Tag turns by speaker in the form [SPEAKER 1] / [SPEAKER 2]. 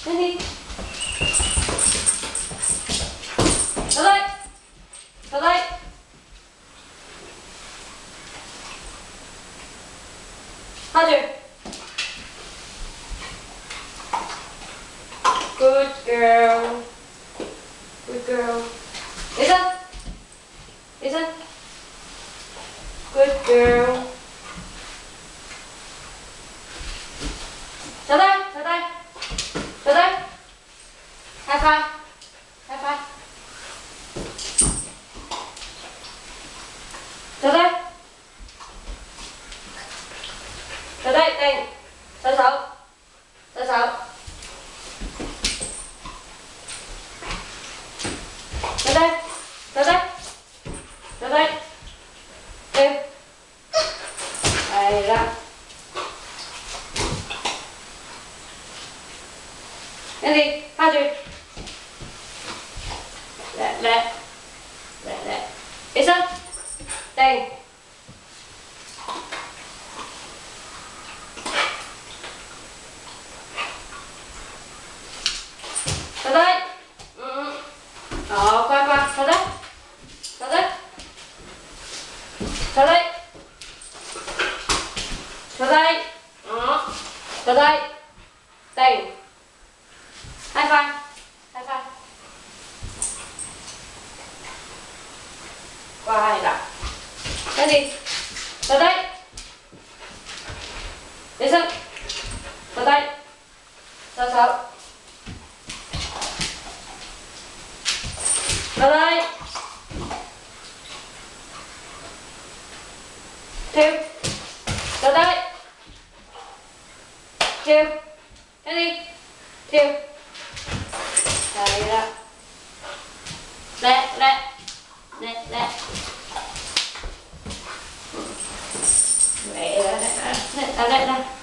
[SPEAKER 1] Lên đi. Vào đây. Vào đây. Roger. Good girl. Good girl. Listen. Listen. Good girl. Trở đây, trở đây. Trở đây. High five. High five. Trở đây. Trở đây, Tình. Sao sao? Sao sao? Trở đây. Trở đây. Trở đây. Em. Đây ra. Lên đi, pha đi. Lẹ, lẹ. Lẹ, lẹ. Đi sân. Đây. Vào đây. Đó, qua, qua. Vào đây. Vào đây. Vào đây. Vào đây. Đó. Vào đây. Đây. High five. High five. Qua hai lại. Cái gì? Vào đây. Đi sân. Vào đây. Sao sao? Vào đây. Thiêu. Vào đây. Thiêu. Cái gì? Thiêu. Đây ra. Lẹ, lẹ. Lẹ, lẹ. Lẹ ra, lẹ ra. Lẹ ra, lẹ ra.